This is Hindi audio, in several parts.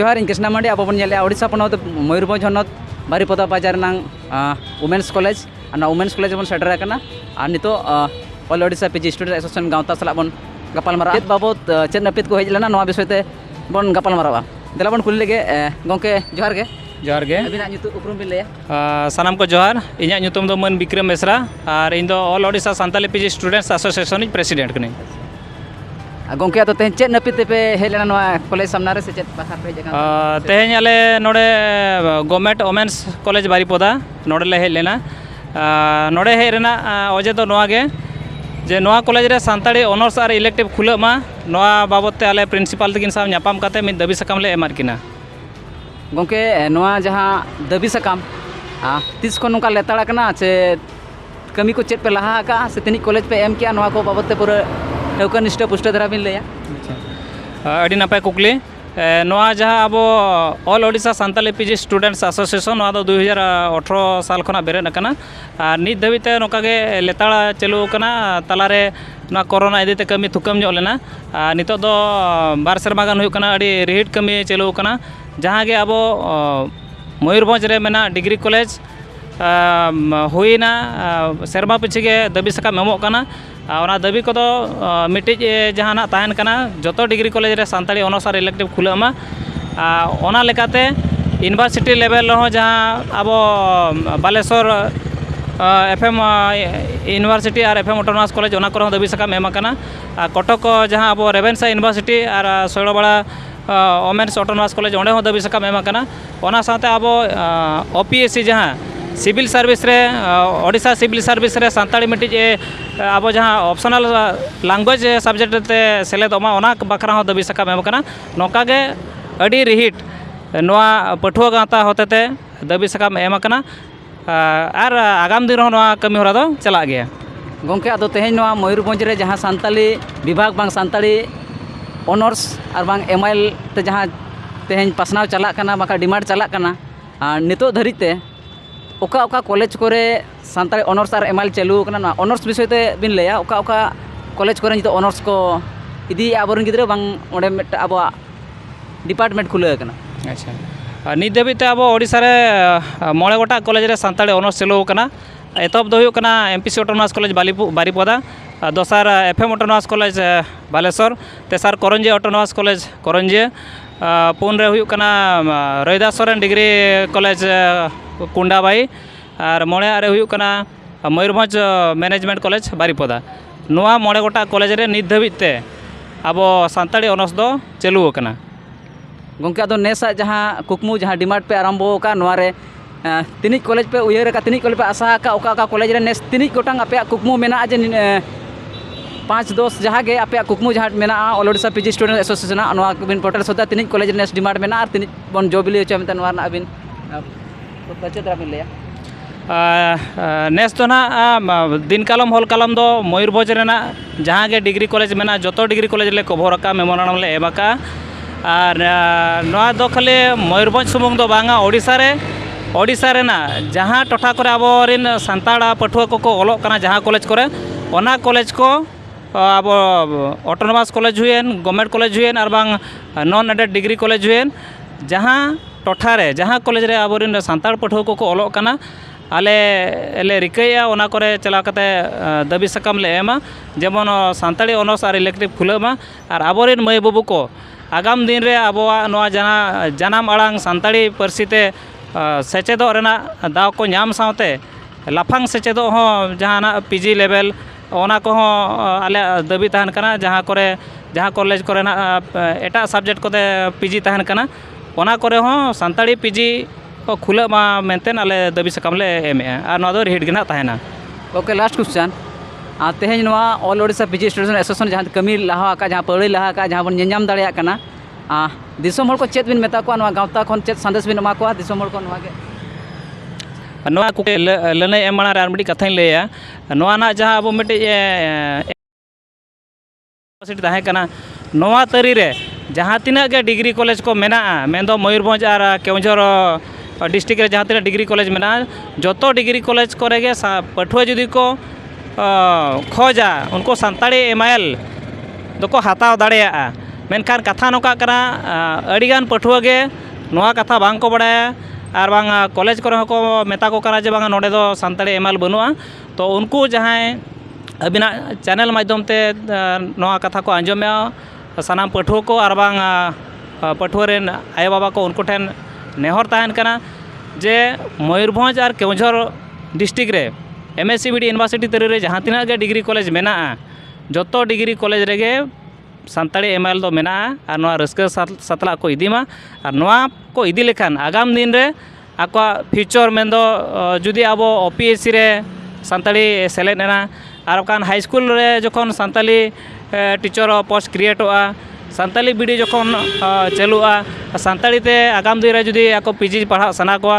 जोहार इन कृष्णा मांडी अब बन ओडिशा पनत मयूरभंज हनत बारीपदा बाजार वुमेन्स कॉलेज वुमेन्स कॉलेज बन सेटरना और नितो all Odisha PG student association गाँवता साला बन गपालमारा चेत बाबद चेत नापित को हज लेना विषय बन गपालमारा देला बन कुली लगे गंके जोहार गे जोहार गे अबिना उपरूम बिन लैया सानाम को जोहार इन्या ᱧᱩᱛᱩᱢ ᱫᱚ ᱢᱟᱹᱱ ᱵᱤᱠᱨᱚᱢ ᱵᱮᱥᱨᱟ ᱟᱨ ᱤᱧ ᱫᱚ ᱚᱞ ᱳᱰᱤᱥᱟ ᱥᱟᱱᱛᱟᱞᱤ ᱯᱤᱡᱤ ᱥᱴᱩᱰᱮंᱴᱥ ᱮᱥᱳᱥᱤएशन ᱤᱧ प्रेसिडेंट ᱠᱟᱹᱱᱟᱹᱧ गंके तो तेज चेत नापित पे हेज लेना कॉलेज सामना रे से चेत बाखा पे तेहें आले नोडे गवर्नमेंट वुमेन्स कॉलेज बारीपदा नोडे ले हेज लेना नोडे हेज रेना अजे दो नोआ गे जे नोआ कॉलेज रे सानताड़ी ऑनर्स और इलेक्टिव खुला मा नोआ बाबत ते आले प्रिंसिपल तकिन साव ᱧᱟᱯᱟᱢ काते मिद दाबी सकाम ले एमार किना गंके नोआ जहां दाबी सकाम तीस को नोका लेताड़ा कना से कमी को चेत पे लहा का से तिनी कॉलेज पे एम किया नोआ को बाबत ते पूरा टोकन निष्ठा पुष्ट धरा बिन लैया अड़ी नपाय कुकली नोआ जहां अब all Odisha Santali PG students association नोआ दो 2018 साल खना बेरेद अकना और नित धाबिते नोका गे लेताड़ा चालू कना तलारे ना कोरोना इदीते कमी थुकम ᱧᱚᱜ लेना नितो दो बार सेरमा गान हुयु कना अड़ी रिहिट कमी चालू कना जहां गे अब मयूरभंज रे मेना डिग्री कॉलेज हुईना सेरमा पिछे गे दाबी सकाम एमोग कना और दाबी को मिट्टी जहां तहन कना जो डिग्री कॉलेज रे सानताड़ी ऑनर्स और इलेक्टिव खुलामा ओना लेकाते यूनिवर्सिटी लेवल जहां अब बालेश्वर एफएम यूनिवर्सिटी और एफएम ऑटोनोमस कॉलेज ओना को दाबी सकाम एम कना कटक जहां अब रेवेन्सा यूनिवर्सिटी और शैलवाड़ा वुमेन्स ऑटोनोमस कॉलेज ओंडे हो दाबी सकाम एम कना ओना साथे अब ओपीएससी जहां सिविल सर्विस रे ओडिशा सिविल सर्विस रे सानताड़ी मिट्टी अब जहां ऑप्शनल लैंग्वेज सब्जेक्ट ते सेलेदोमा ओना बखरा हो दाबी सकाम एम कना नोका गे अड़ी रिहिट नोआ पठुआ गाँवता होतेते दाबी सकाम एम कना और आगाम दिन नोआ कमी होरा दो चला गया गंके अदो तेहें नोआ मयूरभंज रे जहां सानताली विभाग बांग सानताड़ी ऑनर्स और बांग एमआईएल ते जहां तेहें पासनाव चला कना बाका डिमांड चला कना नितो धरिते ओका ओका कॉलेज कोरे सानताड़ी ऑनर्स और एमआईएल चालू कना ऑनर्स विषय ते बिन लैया ओका ओका कॉलेज कोरे नितो ऑनर्स को इदी आबरन गिद्रा बांग ओंडे मेट अब डिपार्टमेंट खुले कना अच्छा नित धाबिते अब ओडिशा रे मोड़े गोटा कॉलेज रे सानताड़ी ऑनर्स चालू कना एतब दो हुयु कना एमपीसी ऑटोनोमस कॉलेज बारीपदा दोसार एफएम ऑटोनोमस कॉलेज बालेश्वर तेसार करंजी ऑटोनोमस कॉलेज करंजी पुन रे हुयु कना रैदास सोरेन डिग्री कॉलेज कुंडाबाई और मोड़े रे हुयु कना मयूरभंज मैनेजमेंट कॉलेज बारीपदा नोआ मोड़े गोटा कॉलेज रे नित धाबिते अब सानताड़ी ऑनर्स दो चालू कना गंके अदो नेसा जहां कुकमु जहां डिमांड पे आरंभ का नोआ रे तिनी कॉलेज पे उयर का तिनी कॉलेज पे आशा का ओका कॉलेज रे नेस तिनी गोटांग आपे कुकमु मेना जे 5-10 जहां गे आपे कुकमु जहां मेना all Odisha PG student association नोआ बिन पोर्टल सोदा तिनी कॉलेज नेस डिमांड मेना और तिनी बन जोबिली च मेता नोआ ना अबिन बच्चे द्रा मिल लिया नेस तो ना दिन कालम हॉल कालम दो मयूरभंज रेना जहां गे डिग्री कॉलेज मेना जो डिग्री कॉलेज ले कवर का मेमोरेंडम ले एमाका और नोआ दो खाली मयूरभंज सुमुंग दो बांगा ओडिशा रेना जहां टोठा करे आबोरिन सानताड़ा पठुआ को ओलोग कना जहां कॉलेज करे ओना कॉलेज को अब ऑटोनोमस कॉलेज हुएन गवर्नमेंट कॉलेज हुएन और बांग नॉन एडेड डिग्री कॉलेज हुएन जहां टोठा रे जहां कॉलेज रे आबोरिन सानताड़ पठुआ को ओलोग कना आले ले रिकैया ओना करे चला कते दाबी सकाम ले एमा जेमन सानताड़ी ऑनर्स और इलेक्टिव खुलामा और आबोरिन माई बाबू को आगाम दिन रे आबोआ नोआ जानाम आड़ांग सानताड़ी पारसीते सेचेदो रेना दाव को नाम सावते लाफांग सेचेदो हो जहां पीजी लेवल ओना को आले दाबी तहन कना जहां कॉलेज करे ना एटा सब्जेक्ट कोते पीजी तहन कना ओना करे हो सानताड़ी पीजी को खुला मा मेंटेन आले दाबी सकाम ले एम और नोआ दो रिहिट गिना तहना ओके लास्ट क्वेश्चन तेहें नोआ all Odisha PG student association जहां कमी लहा का जहां पड़ी लहा का जहां बन नियाम दाड़िया कना दिसोम हर को चेत बिन मेता को नोआ गाँवता खन चेत संदेश बिन एमा को दिसोम हर को नोआ गे नोआ को लने एम माना रे मिडी कथाई लेया नोआ ना जहां अब मिटे यूनिवर्सिटी ताहे कना नोआ तरी रे जहां तिना गे डिग्री कॉलेज को मेना मेंदो मयूरभंज और केवंझर डिस्ट्रिक्ट रे जहां तिना डिग्री कॉलेज मेना जो डिग्री कॉलेज करे गे पठुआ जुदी को खोजा उनको सानताड़ी एमआईएल दो को हताव दाड़ेया मेनखान कथा नोका कना अड़ीगान पठुआ गे नोआ कथा बांग को बड़ाया और बांग कॉलेज करे को मेता को कना जे बांग नोडे दो सानताड़ी एमएल बनुआ तो उनको जहां अबिना चैनल माध्यम ते नोआ कथा को आंजोमे सानाम पठुआ को और बांग पठुआ रेन आय बाबा को उनको ठेन नेहर तहन कना जे मयूरभंज और केवझर डिस्ट्रिक्ट रे एमएससीबीडी यूनिवर्सिटी तरी रे जहां तिना गे डिग्री कॉलेज मेना जोतो डिग्री कॉलेज रेगे सानताड़ी एमएल दो मेना और नोआ रस्का सतला को इदीमा और नोआ को इदी लेखान आगाम दिन रे आको फ्यूचर मेंदो जुदी आबो ओपीएससी रे सानताड़ी सेलेदना और कान हाई स्कूल रे जखन सानताली टीचर पोस्ट क्रिएटोआ सानताली बीडी जखन चलुआ सानताड़ी ते आगाम दिन रे जुदी आको पीजी पढ़ा सना को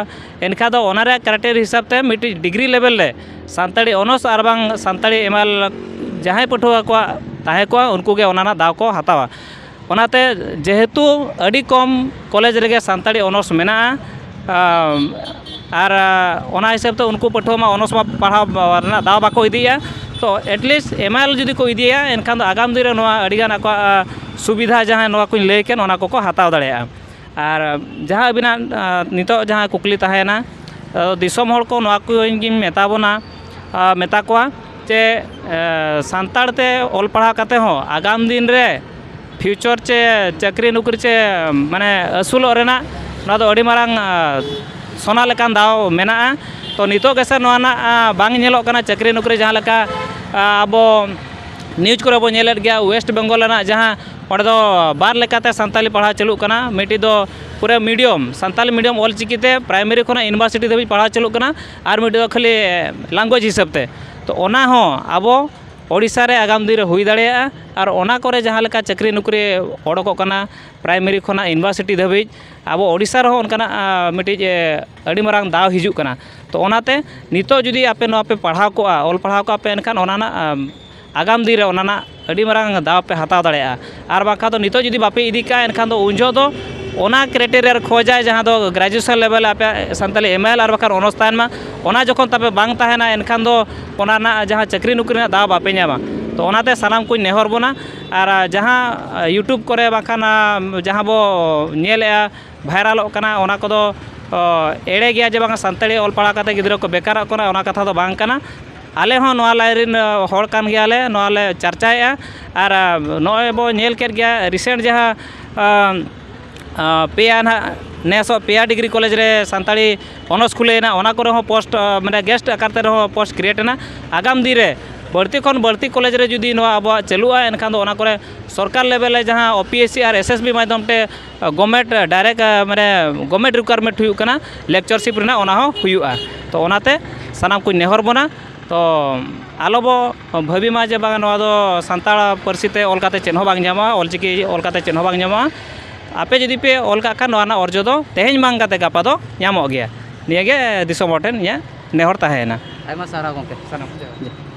एनखा दो ओनारे क्राइटेरिया हिसाब ते मिटी डिग्री लेवल रे सानताड़ी ऑनर्स और बांग सानताड़ी एमएल जहां पठुआ को ताहे को उनको के ओनाना दाव को हतावा ओनाते जेहेतु अड़ी कम कॉलेज रेगे सानताड़ी ऑनर्स मेना और ओना हिसाब ते उनको पठुआ मा ऑनर्स मा पढ़ा दाव बाको इदिया तो एटलिस्ट एमएल जुदी को इदिया एनखान दो आगाम दिन रे नोआ अड़ीगान आको सुविधा जहां नोआ को लay केन ओना को हताव दाड़ेया और जहां अबिना नितो जहां कुकली ताहेना दिसोम हर को नोआ को इन मेताबोना मेता कोआ चे सानताड़ते ऑल पढ़ा करते हो आगाम दिन रे फ्यूचर चे चाकरी नौकरी चे माने असूल रेना ना दो अड़ी मारांग सोना लेकान दाव मेना तो नितो गेसे नोना बांग नेलो कना चाकरी नौकरी जहां लेका आबो न्यूज करे बो नेलेट गया वेस्ट बेंगल ना जहां ओडे दो बार लेकाते सानताली पढ़ा चलू कना मिटी दो पूरे मीडियम सानताली मीडियम ऑल चिकीते प्राइमरी खना यूनिवर्सिटी धबी पढ़ा चलू कना और मिटी दो खाली लैंग्वेज हिसाबते तो ओना हो आबो ओडिशा रे आगाम दिन रे हुई दाड़ेया और ओना करे जहां लेका चाकरी नौकरी ओडको कना प्राइमरी खना यूनिवर्सिटी धबी आबो ओडिशा रे हो उनकाना मिटी अड़ी मारांग दाव हिजू कना तो ओनाते नितो जुदी आपे नो आपे पढ़ाव को ऑल पढ़ाव को आपे एनखान ओनाना आगाम दिन रे ओनाना अड़ी मारांग दाव पे हताव दाड़ेया और बाखा तो नितो जुदी बापे इदी का एनखान दो उंजो दो ओना क्राइटेरिया खोजाय जहां दो ग्रेजुएशन लेवल आपे सानताली एमएल और बाखान ऑनर्स ताहन मा ओना जखन तापे बांग ताहेना एनखान दो ओनाना जहां चाकरी नौकरी ना दाव बापे ᱧᱟᱢᱟ तो ओनाते सानाम को नेहर बोना और जहां यूट्यूब करे बाखान जहां बो नेलेआ भाइराल कना ओना कोदो एड़े गया जे बांग सानताली ऑल पढ़ा काते गिद्रा को बेकार कोना ओना कथा दो बांग कना आले हो नोआ लाइन हर कान गयाले नोआ ले चर्चाया और नोए बो नेल केट गया रिसेंट जहां पेया ना नेसो पेया डिग्री कॉलेज रे सानताड़ी ऑनर्स खुलेना ओना करे हो पोस्ट माने गेस्ट आकारते हो पोस्ट क्रिएट ना आगाम दिन रे बढ़ती खन बढ़ती कॉलेज रे जुदी नोआ अब चलुआ एनखान दो ओना करे सरकार लेवल रे जहां ओपीएससी और एसएसबी माध्यम ते गवर्नमेंट डायरेक्ट माने गवर्नमेंट रिक्वायरमेंट हुयु कना लेक्चरशिप रेना ओना हो हुयुआ तो ओनाते सानाम को नेहर बोना तो आलोबो भाबी मा जे बांग नोआ दो सानताड़ परसिते ऑल काते चेन हो बांग ᱧᱟᱢᱟ ऑलचिकी ऑल काते चेन हो बांग ᱧᱟᱢᱟ आपे जदि पे ऑल का नोआ ना अर्जो दो तेहेñ मांग काते गापा दो ᱧᱟᱢᱚᱜ ᱜᱮᱭᱟ निया गे दिसोम हटेन या नेहर ताहेना आयमा सारा गोंके सानाम